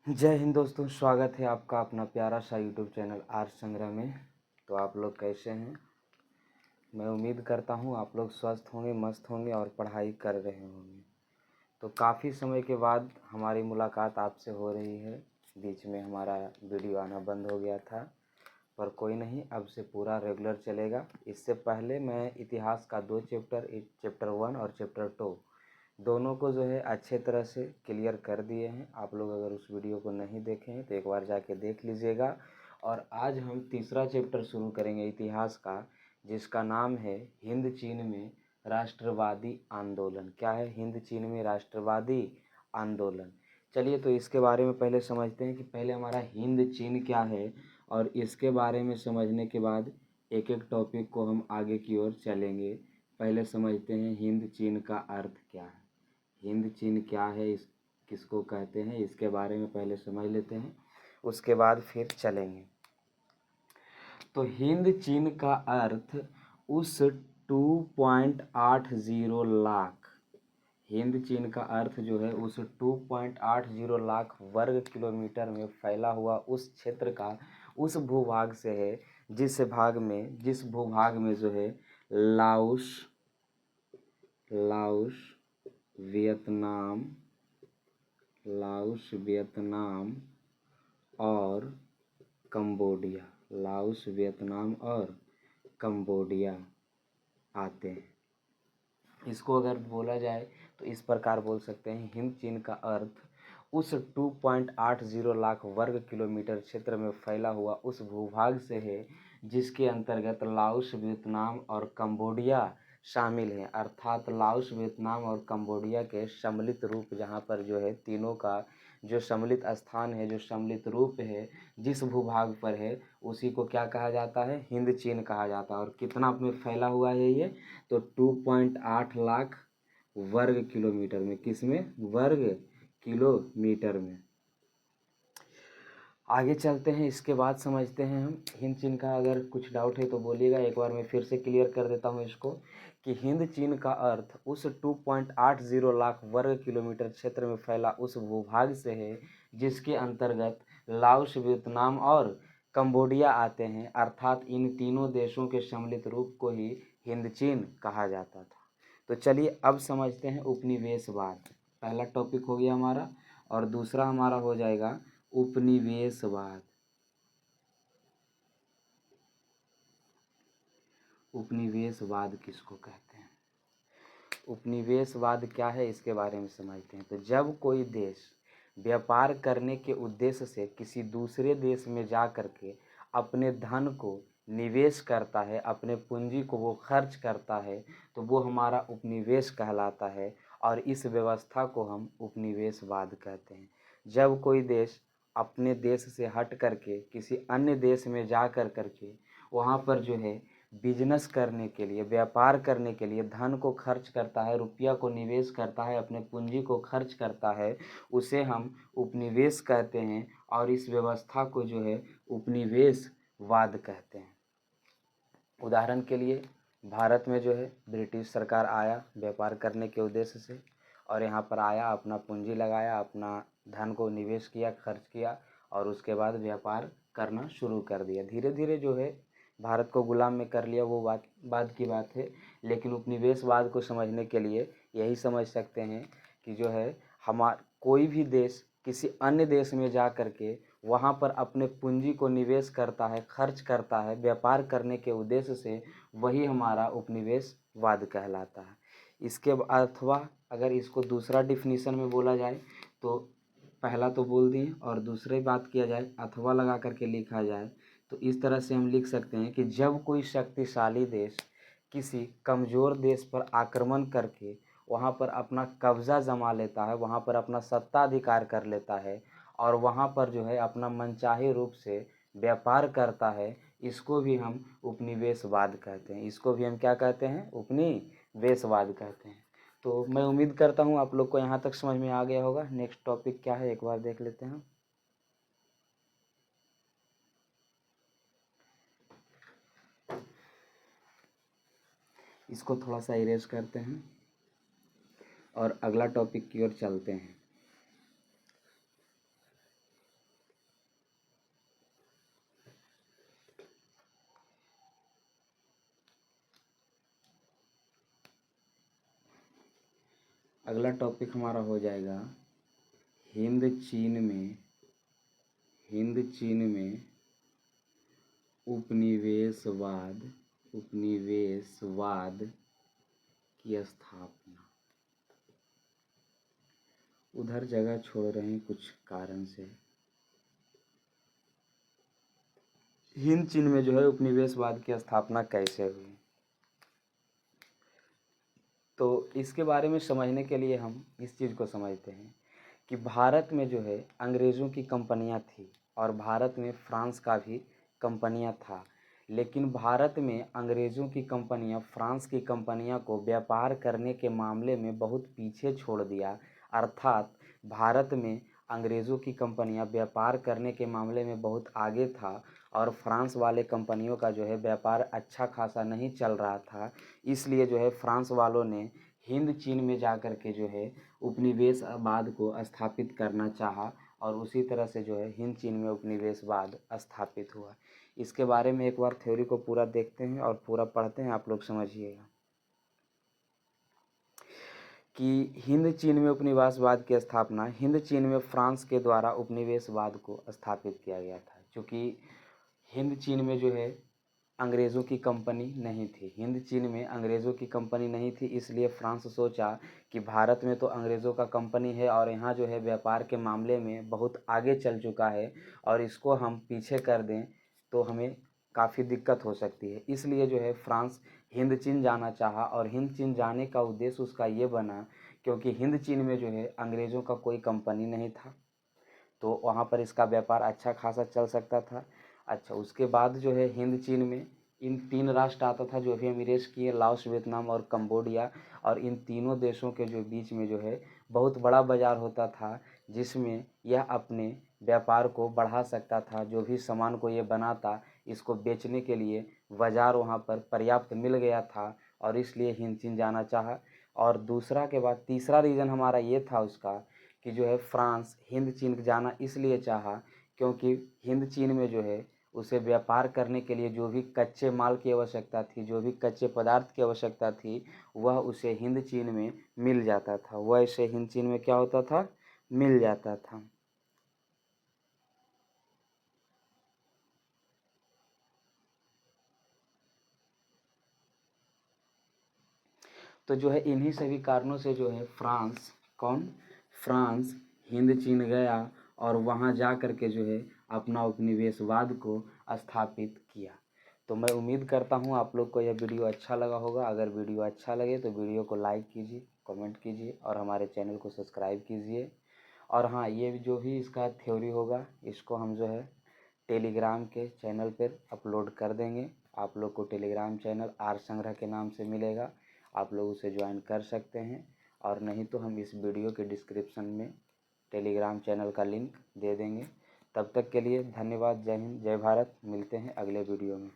जय हिंद दोस्तों, स्वागत है आपका अपना प्यारा सा यूट्यूब चैनल आर्ट संग्रह में। तो आप लोग कैसे हैं? मैं उम्मीद करता हूँ आप लोग स्वस्थ होंगे, मस्त होंगे और पढ़ाई कर रहे होंगे। तो काफ़ी समय के बाद हमारी मुलाकात आपसे हो रही है। बीच में हमारा वीडियो आना बंद हो गया था, पर कोई नहीं, अब से पूरा रेगुलर चलेगा। इससे पहले मैं इतिहास का 2 चैप्टर, चैप्टर 1 और चैप्टर 2 दोनों को जो है अच्छे तरह से क्लियर कर दिए हैं। आप लोग अगर उस वीडियो को नहीं देखे हैं तो एक बार जाके देख लीजिएगा। और आज हम तीसरा चैप्टर शुरू करेंगे इतिहास का, जिसका नाम है हिंद चीन में राष्ट्रवादी आंदोलन। क्या है? हिंद चीन में राष्ट्रवादी आंदोलन। चलिए, तो इसके बारे में पहले समझते हैं कि पहले हमारा हिंद चीन क्या है, और इसके बारे में समझने के बाद एक एक टॉपिक को हम आगे की ओर चलेंगे। पहले समझते हैं हिंद चीन का अर्थ क्या है। हिंद चीन क्या है, इस किसको कहते हैं, इसके बारे में पहले समझ लेते हैं, उसके बाद फिर चलेंगे। तो हिंद चीन का अर्थ उस 2.80 लाख, हिंद चीन का अर्थ जो है उस 2.80 लाख वर्ग किलोमीटर में फैला हुआ उस क्षेत्र का, उस भूभाग से है जिस भूभाग में जो है Laos Laos Vietnam Laos Vietnam और कंबोडिया, लाओस वियतनाम और कंबोडिया आते हैं। इसको अगर बोला जाए तो इस प्रकार बोल सकते हैं, हिंद चीन का अर्थ उस 2.80 लाख वर्ग किलोमीटर क्षेत्र में फैला हुआ उस भूभाग से है जिसके अंतर्गत लाओस वियतनाम और कंबोडिया शामिल हैं। अर्थात लाओस वियतनाम और कंबोडिया के सम्मिलित रूप, जहाँ पर जो है तीनों का जो सम्मिलित स्थान है, जो सम्मिलित रूप है, जिस भूभाग पर है, उसी को क्या कहा जाता है? हिंद चीन कहा जाता है। और कितना में फैला हुआ है ये? तो 2.8 लाख वर्ग किलोमीटर में। किसमें? वर्ग किलोमीटर में। आगे चलते हैं, इसके बाद समझते हैं हम हिंद चीन का। अगर कुछ डाउट है तो बोलिएगा, एक बार मैं फिर से क्लियर कर देता हूँ इसको, कि हिंद चीन का अर्थ उस 2.80 लाख वर्ग किलोमीटर क्षेत्र में फैला उस भूभाग से है जिसके अंतर्गत लाओस, वियतनाम और कंबोडिया आते हैं। अर्थात इन तीनों देशों के सम्मिलित रूप को ही हिंद चीन कहा जाता था। तो चलिए अब समझते हैं उपनिवेशवाद। पहला टॉपिक हो गया हमारा, और दूसरा हमारा हो जाएगा उपनिवेशवाद। उपनिवेशवाद किसको कहते हैं? उपनिवेशवाद क्या है, इसके बारे में समझते हैं। तो जब कोई देश व्यापार करने के उद्देश्य से किसी दूसरे देश में जा कर के अपने धन को निवेश करता है, अपने पूंजी को वो खर्च करता है, तो वो हमारा उपनिवेश कहलाता है। और इस व्यवस्था को हम उपनिवेशवाद कहते हैं। जब कोई देश अपने देश से हट करके किसी अन्य देश में जा कर के वहाँ पर जो है बिजनेस करने के लिए, व्यापार करने के लिए धन को खर्च करता है, रुपया को निवेश करता है, अपने पूंजी को खर्च करता है, उसे हम उपनिवेश कहते हैं। और इस व्यवस्था को जो है उपनिवेशवाद कहते हैं। उदाहरण के लिए भारत में जो है ब्रिटिश सरकार आया व्यापार करने के उद्देश्य से, और यहाँ पर आया, अपना पूंजी लगाया, अपना धन को निवेश किया, खर्च किया, और उसके बाद व्यापार करना शुरू कर दिया। धीरे धीरे जो है भारत को गुलाम में कर लिया, वो बात बाद की बात है। लेकिन उपनिवेशवाद को समझने के लिए यही समझ सकते हैं कि जो है कोई भी देश किसी अन्य देश में जा कर के वहाँ पर अपने पूंजी को निवेश करता है, खर्च करता है, व्यापार करने के उद्देश्य से, वही हमारा उपनिवेशवाद कहलाता है। इसके अथवा अगर इसको दूसरा डिफिनीशन में बोला जाए तो पहला तो बोल दिए, और दूसरी बात किया जाए अथवा लगा करके लिखा जाए तो इस तरह से हम लिख सकते हैं कि जब कोई शक्तिशाली देश किसी कमज़ोर देश पर आक्रमण करके वहाँ पर अपना कब्ज़ा जमा लेता है, वहाँ पर अपना सत्ताधिकार कर लेता है, और वहाँ पर जो है अपना मनचाहे रूप से व्यापार करता है, इसको भी हम उपनिवेशवाद कहते हैं। इसको भी हम क्या कहते हैं? उपनिवेशवाद कहते हैं। तो मैं उम्मीद करता हूँ आप लोग को यहाँ तक समझ में आ गया होगा। नेक्स्ट टॉपिक क्या है, एक बार देख लेते हैं। इसको थोड़ा सा इरेज करते हैं और अगला टॉपिक की ओर चलते हैं। अगला टॉपिक हमारा हो जाएगा हिंद चीन में उपनिवेशवाद की स्थापना। उधर जगह छोड़ रहे हैं कुछ कारण से। हिंद चीन में जो है उपनिवेशवाद की स्थापना कैसे हुई, तो इसके बारे में समझने के लिए हम इस चीज़ को समझते हैं कि भारत में जो है अंग्रेज़ों की कंपनियां थी और भारत में फ्रांस का भी कंपनियां था, लेकिन भारत में अंग्रेज़ों की कंपनियां फ्रांस की कंपनियां को व्यापार करने के मामले में बहुत पीछे छोड़ दिया। अर्थात भारत में अंग्रेज़ों की कंपनियां व्यापार करने के मामले में बहुत आगे था और फ्रांस वाले कंपनियों का जो है व्यापार अच्छा खासा नहीं चल रहा था। इसलिए जो है फ्रांस वालों ने हिंद चीन में जा कर के जो है उपनिवेशवाद को स्थापित करना चाहा और उसी तरह से जो है हिंद चीन में उपनिवेशवाद स्थापित हुआ। इसके बारे में एक बार थ्योरी को पूरा देखते हैं और पूरा पढ़ते हैं, आप लोग समझिएगा कि हिंद चीन में उपनिवेशवाद की स्थापना हिंद चीन में फ्रांस के द्वारा उपनिवेशवाद को स्थापित किया गया था। क्योंकि हिंद चीन में जो है अंग्रेज़ों की कंपनी नहीं थी, हिंद चीन में अंग्रेज़ों की कंपनी नहीं थी, इसलिए फ्रांस सोचा कि भारत में तो अंग्रेज़ों का कंपनी है और यहाँ जो है व्यापार के मामले में बहुत आगे चल चुका है और इसको हम पीछे कर दें तो हमें काफ़ी दिक्कत हो सकती है। इसलिए जो है फ्रांस हिंद चीन जाना चाहा और हिंद चीन जाने का उद्देश्य उसका ये बना क्योंकि हिंद चीन में जो है अंग्रेज़ों का कोई कंपनी नहीं था, तो वहाँ पर इसका व्यापार अच्छा खासा चल सकता था। अच्छा, उसके बाद जो है हिंद चीन में इन 3 राष्ट्र आता था जो भी अमीरेश किए, लाओस, वियतनाम और कंबोडिया, और इन तीनों देशों के जो बीच में जो है बहुत बड़ा बाज़ार होता था जिसमें यह अपने व्यापार को बढ़ा सकता था। जो भी सामान को ये बनाता इसको बेचने के लिए बाज़ार वहाँ पर पर्याप्त मिल गया था और इसलिए हिंद चीन जाना चाहा। और दूसरा के बाद तीसरा रीज़न हमारा ये था उसका कि जो है फ्रांस हिंद चीन जाना इसलिए चाहा क्योंकि हिंद चीन में जो है उसे व्यापार करने के लिए जो भी कच्चे माल की आवश्यकता थी, जो भी कच्चे पदार्थ की आवश्यकता थी, वह उसे हिंद चीन में मिल जाता था। वह इसे हिंद चीन में क्या होता था, मिल जाता था। तो जो है इन्हीं सभी कारणों से जो है फ्रांस हिंद चीन गया और वहाँ जा कर के जो है अपना उपनिवेशवाद को स्थापित किया। तो मैं उम्मीद करता हूँ आप लोग को यह वीडियो अच्छा लगा होगा। अगर वीडियो अच्छा लगे तो वीडियो को लाइक कीजिए, कमेंट कीजिए और हमारे चैनल को सब्सक्राइब कीजिए। और हाँ, ये जो भी इसका थ्योरी होगा इसको हम जो है टेलीग्राम के चैनल पर अपलोड कर देंगे। आप लोग को टेलीग्राम चैनल आर संग्रह के नाम से मिलेगा, आप लोग उसे ज्वाइन कर सकते हैं। और नहीं तो हम इस वीडियो के डिस्क्रिप्शन में टेलीग्राम चैनल का लिंक दे देंगे। तब तक के लिए धन्यवाद। जय हिंद, जय भारत। मिलते हैं अगले वीडियो में।